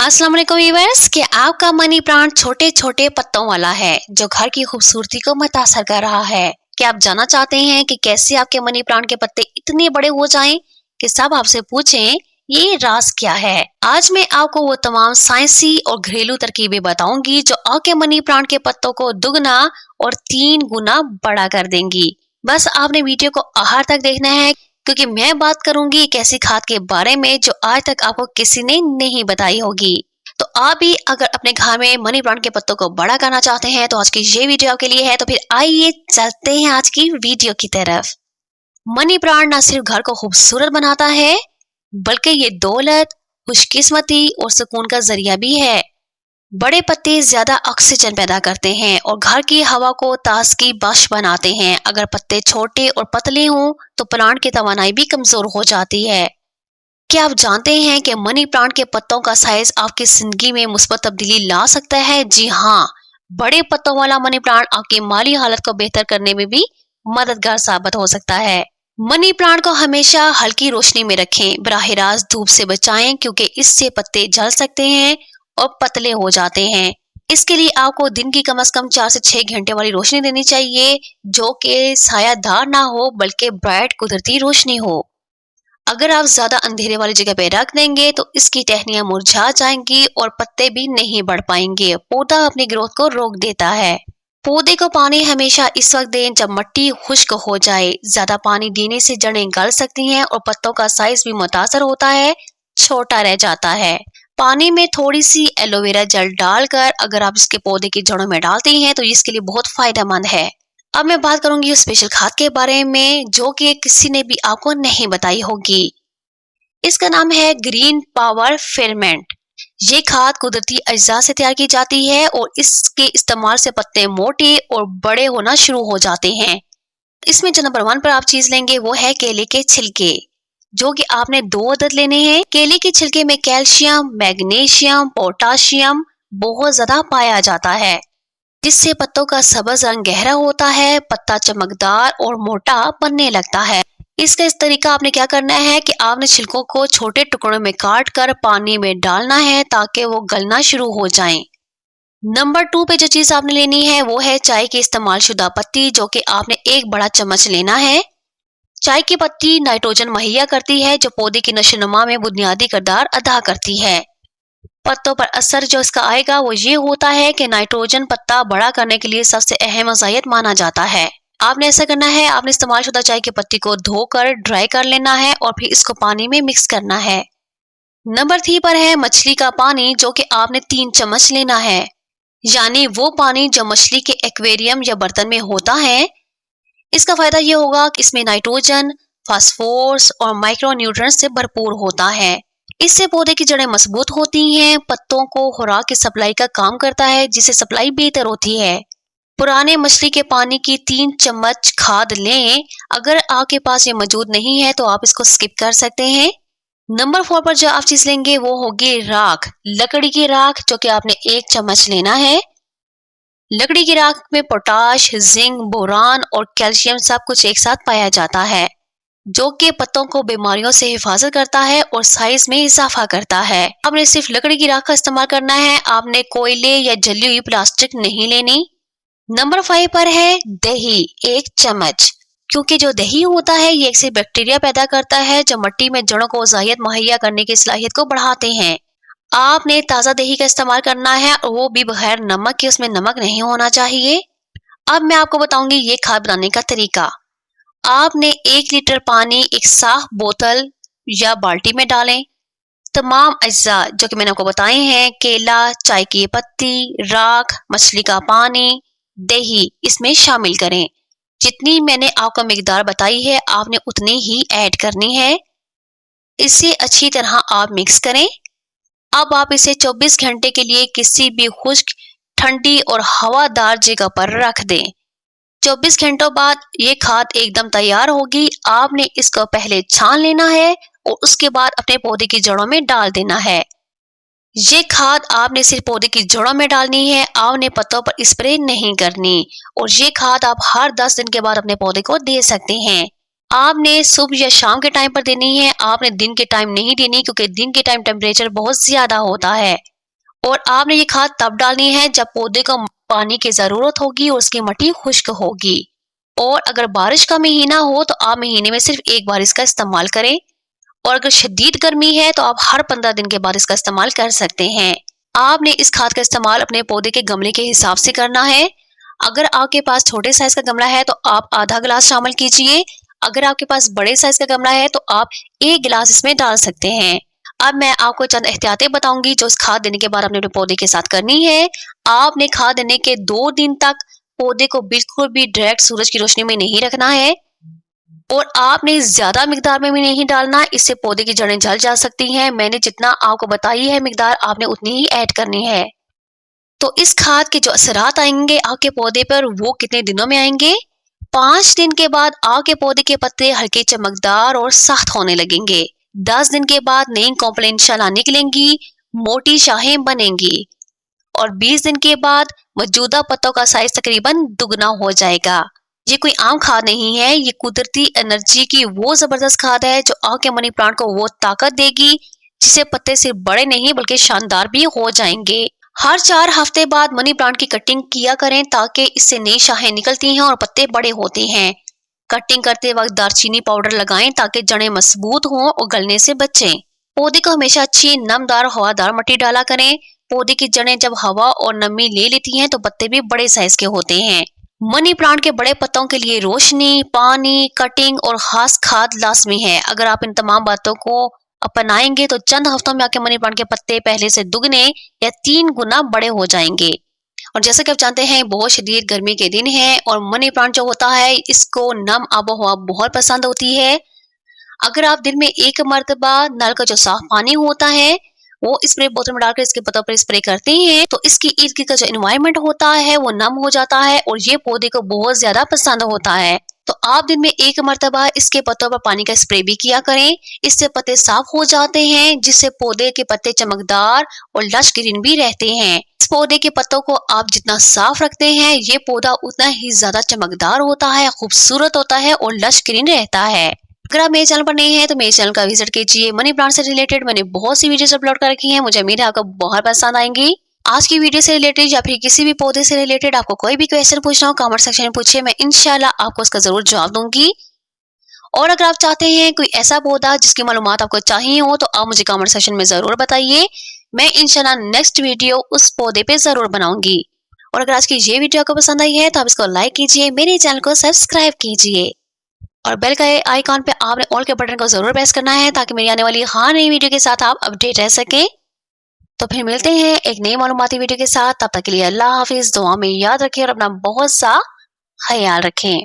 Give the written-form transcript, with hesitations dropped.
अस्सलाम वालेकुम व्यूअर्स। कि आपका मनी प्लांट छोटे छोटे पत्तों वाला है जो घर की खूबसूरती को मुतासर कर रहा है। क्या आप जानना चाहते हैं कि कैसे आपके मनी प्लांट के पत्ते इतने बड़े हो जाएं कि सब आपसे पूछें ये राज क्या है? आज मैं आपको वो तमाम साइंसी और घरेलू तरकीबें बताऊंगी जो आपके मनी प्लांट के पत्तों को दुगना और 3 गुना बड़ा कर देंगी। बस आपने वीडियो को आखिर तक देखना है क्योंकि मैं बात करूंगी एक ऐसी खाद के बारे में जो आज तक आपको किसी ने नहीं बताई होगी। तो आप भी अगर अपने घर में मनी प्लांट के पत्तों को बड़ा करना चाहते हैं तो आज की ये वीडियो आपके लिए है। तो फिर आइए चलते हैं आज की वीडियो की तरफ। मनी प्लांट न सिर्फ घर को खूबसूरत बनाता है बल्कि ये दौलत, खुशकिस्मती और सुकून का जरिया भी है। बड़े पत्ते ज्यादा ऑक्सीजन पैदा करते हैं और घर की हवा को ताजगी बख्श बनाते हैं। अगर पत्ते छोटे और पतले हों तो प्लांट की तवानाई भी कमजोर हो जाती है। क्या आप जानते हैं कि मनी प्लांट के पत्तों का साइज आपकी जिंदगी में मुस्बत तब्दीली ला सकता है? जी हाँ, बड़े पत्तों वाला मनी प्लांट आपकी माली हालत को बेहतर करने में भी मददगार साबित हो सकता है। मनी प्लांट को हमेशा हल्की रोशनी में रखें, बराह रास्त धूप से बचाएं क्योंकि इससे पत्ते जल सकते हैं और पतले हो जाते हैं। इसके लिए आपको दिन की कम से कम 4 से 6 घंटे वाली रोशनी देनी चाहिए जो कि सायादार ना हो बल्कि ब्राइट कुदरती रोशनी हो। अगर आप ज्यादा अंधेरे वाली जगह पे रख देंगे तो इसकी टहनियां मुरझा जाएंगी और पत्ते भी नहीं बढ़ पाएंगे। पौधा अपनी ग्रोथ को रोक देता है। पौधे को पानी हमेशा इस वक्त दें जब मिट्टी खुश्क हो जाए। ज्यादा पानी देने से जड़ें गल सकती हैं और पत्तों का साइज भी मुतासर होता है, छोटा रह जाता है। पानी में थोड़ी सी एलोवेरा जेल डालकर अगर आप इसके पौधे की जड़ों में डालते हैं तो इसके लिए बहुत फायदेमंद है। अब मैं बात करूंगी उस स्पेशल खाद के बारे में जो कि किसी ने भी आपको नहीं बताई होगी। इसका नाम है ग्रीन पावर फेरमेंट। ये खाद कुदरती अज्जा से तैयार की जाती है और इसके इस्तेमाल से पत्ते मोटे और बड़े होना शुरू हो जाते हैं। इसमें जो नंबर 1 पर आप चीज लेंगे वो है केले के छिलके, जो कि आपने 2 अदद लेने हैं। केले के छिलके में कैल्शियम, मैग्नीशियम, पोटाशियम बहुत ज्यादा पाया जाता है जिससे पत्तों का सब्ज रंग गहरा होता है, पत्ता चमकदार और मोटा बनने लगता है। इसका इस तरीका आपने क्या करना है कि आपने छिलकों को छोटे टुकड़ों में काट कर पानी में डालना है ताकि वो गलना शुरू हो जाएं। नंबर 2 पे जो चीज आपने लेनी है वो है चाय की इस्तेमाल शुदा पत्ती, जो कि आपने 1 बड़ा चम्मच लेना है। चाय की पत्ती नाइट्रोजन मुहैया करती है जो पौधे की नशोनुमा में बुनियादी किरदार अदा करती है। पत्तों पर असर जो इसका आएगा वो ये होता है कि नाइट्रोजन पत्ता बड़ा करने के लिए सबसे अहम ग़िज़ाइत माना जाता है। आपने ऐसा करना है, आपने इस्तेमाल शुदा चाय की पत्ती को धोकर ड्राई कर लेना है और फिर इसको पानी में मिक्स करना है। नंबर 3 पर है मछली का पानी, जो कि आपने 3 चम्मच लेना है, यानी वो पानी जो मछली के एक्वेरियम या बर्तन में होता है। इसका फायदा ये होगा कि इसमें नाइट्रोजन, फास्फोरस और माइक्रो न्यूट्रिएंट्स से भरपूर होता है। इससे पौधे की जड़ें मजबूत होती हैं, पत्तों को खुराक की सप्लाई का काम करता है जिससे सप्लाई बेहतर होती है। पुराने मछली के पानी की 3 चम्मच खाद लें। अगर आपके पास ये मौजूद नहीं है तो आप इसको स्किप कर सकते हैं। नंबर 4 पर जो आप चीज लेंगे वो होगी राख, लकड़ी की राख, जो कि आपने 1 चम्मच लेना है। लकड़ी की राख में पोटाश, जिंक, बोरान और कैल्शियम सब कुछ एक साथ पाया जाता है जो कि पत्तों को बीमारियों से हिफाजत करता है और साइज में इजाफा करता है। आपने सिर्फ लकड़ी की राख का इस्तेमाल करना है, आपने कोयले या जली हुई प्लास्टिक नहीं लेनी। नंबर 5 पर है दही, 1 चम्मच, क्योंकि जो दही होता है ये एक से बैक्टीरिया पैदा करता है जो मिट्टी में जड़ों को ग़िज़ाइत मुहैया करने की सलाहियत को बढ़ाते हैं। आपने ताज़ा दही का इस्तेमाल करना है और वो भी बगैर नमक के, उसमें नमक नहीं होना चाहिए। अब मैं आपको बताऊंगी ये खाद बनाने का तरीका। आपने 1 लीटर पानी एक साफ बोतल या बाल्टी में डालें। तमाम अज्जा जो कि मैंने आपको बताए हैं, केला, चाय की पत्ती, राख, मछली का पानी, दही, इसमें शामिल करें। जितनी मैंने आपको मिकदार बताई है आपने उतनी ही ऐड करनी है। इसे अच्छी तरह आप मिक्स करें। अब आप इसे 24 घंटे के लिए किसी भी खुश्क, ठंडी और हवादार जगह पर रख दें। 24 घंटों बाद ये खाद एकदम तैयार होगी। आपने इसको पहले छान लेना है और उसके बाद अपने पौधे की जड़ों में डाल देना है। ये खाद आपने सिर्फ पौधे की जड़ों में डालनी है, आपने पत्तों पर स्प्रे नहीं करनी। और ये खाद आप हर 10 दिन के बाद अपने पौधे को दे सकते हैं। आपने सुबह या शाम के टाइम पर देनी है, आपने दिन के टाइम नहीं देनी क्योंकि दिन के टाइम टेम्परेचर बहुत ज्यादा होता है। और आपने ये खाद तब डालनी है जब पौधे को पानी की जरूरत होगी और उसकी मिट्टी खुश्क होगी। और अगर बारिश का महीना हो तो आप महीने में सिर्फ एक बार इसका इस्तेमाल करें। और अगर शदीद गर्मी है तो आप हर 15 दिन के बाद इसका इस्तेमाल कर सकते हैं। आपने इस खाद का इस्तेमाल अपने पौधे के गमले के हिसाब से करना है। अगर आपके पास छोटे साइज का गमला है तो आप आधा गिलास शामिल कीजिए। अगर आपके पास बड़े साइज का गमला है तो आप 1 गिलास इसमें डाल सकते हैं। अब मैं आपको चंद एहतियातें बताऊंगी जो इस खाद देने के बाद आपने अपने पौधे के साथ करनी है। आपने खाद देने के 2 दिन तक पौधे को बिल्कुल भी डायरेक्ट सूरज की रोशनी में नहीं रखना है। और आपने ज्यादा मिकदार में भी नहीं डालना, इससे पौधे की जड़ें जल जा सकती हैं। मैंने जितना आपको बताई है मिकदार, आपने उतनी ही ऐड करनी है। तो इस खाद के जो असरात आएंगे आपके पौधे पर, वो कितने दिनों में आएंगे? 5 दिन के बाद आपके पौधे के पत्ते हल्के चमकदार और सख्त होने लगेंगे। 10 दिन के बाद नई कॉम्प्लेन शाला निकलेंगी, मोटी शाखें बनेंगी। और 20 दिन के बाद मौजूदा पत्तों का साइज तकरीबन दुगना हो जाएगा। ये कोई आम खाद नहीं है, ये कुदरती एनर्जी की वो जबरदस्त खाद है जो आपके मनी प्लांट को वो ताकत देगी जिससे पत्ते सिर्फ बड़े नहीं बल्कि शानदार भी हो जाएंगे। हर 4 हफ्ते बाद मनी प्लांट की कटिंग किया करें ताकि इससे नई शाखें निकलती हैं और पत्ते बड़े होते हैं। कटिंग करते वक्त दालचीनी पाउडर लगाएं ताकि जड़ें मजबूत हों और गलने से बचें। पौधे को हमेशा अच्छी नमदार हवादार मिट्टी डाला करें। पौधे की जड़ें जब हवा और नमी ले लेती हैं तो पत्ते भी बड़े साइज के होते हैं। मनी प्लांट के बड़े पत्तों के लिए रोशनी, पानी, कटिंग और खास खाद लाजमी है। अगर आप इन तमाम बातों को अपनाएंगे तो चंद हफ्तों में आपके मनी प्लांट के पत्ते पहले से दुगने या 3 गुना बड़े हो जाएंगे। और जैसे कि आप जानते हैं बहुत शदीद गर्मी के दिन है और मनी प्लांट जो होता है इसको नम आबो हवा बहुत पसंद होती है। अगर आप दिन में 1 मरतबा नल का जो साफ पानी होता है वो स्प्रे बोतल में डालकर इसके पत्तों पर स्प्रे करते हैं तो इसकी इर्द गिर्द का जो एनवायरनमेंट होता है वो नम हो जाता है और ये पौधे को बहुत ज्यादा पसंद होता है। तो आप दिन में 1 मरतबा इसके पत्तों पर पानी का स्प्रे भी किया करें। इससे पत्ते साफ हो जाते हैं जिससे पौधे के पत्ते चमकदार और लश ग्रीन भी रहते हैं। इस पौधे के पत्तों को आप जितना साफ रखते हैं ये पौधा उतना ही ज्यादा चमकदार होता है, खूबसूरत होता है और लश ग्रीन रहता है। अगर आप मेरे चैनल पर नए हैं तो मेरे चैनल का विजिट कीजिए। मनी प्लांट से रिलेटेड मैंने बहुत सी वीडियोस अपलोड कर रखी हैं, मुझे उम्मीद है आपको बहुत पसंद आएंगी। आज की वीडियो से रिलेटेड या फिर किसी भी पौधे से रिलेटेड आपको कोई भी क्वेश्चन पूछना हो कमेंट सेक्शन में पूछिए, मैं इंशाल्लाह आपको उसका जरूर जवाब दूंगी। और अगर आप चाहते हैं कोई ऐसा पौधा जिसकी मालूमात आपको चाहिए हो तो आप मुझे कमेंट सेक्शन में जरूर बताइए, मैं इंशाल्लाह नेक्स्ट वीडियो उस पौधे पे जरूर बनाऊंगी। और अगर आज की ये वीडियो आपको पसंद आई है तो आप इसको लाइक कीजिए, मेरे चैनल को सब्सक्राइब कीजिए और बेल का आइकॉन पे आपने ऑल के बटन को जरूर प्रेस करना है ताकि मेरी आने वाली हर नई वीडियो के साथ आप अपडेट रह सकें। तो फिर मिलते हैं एक नई मालूमाती वीडियो के साथ, तब तक के लिए अल्लाह हाफिज। दुआ में याद रखें और अपना बहुत सा ख्याल रखें।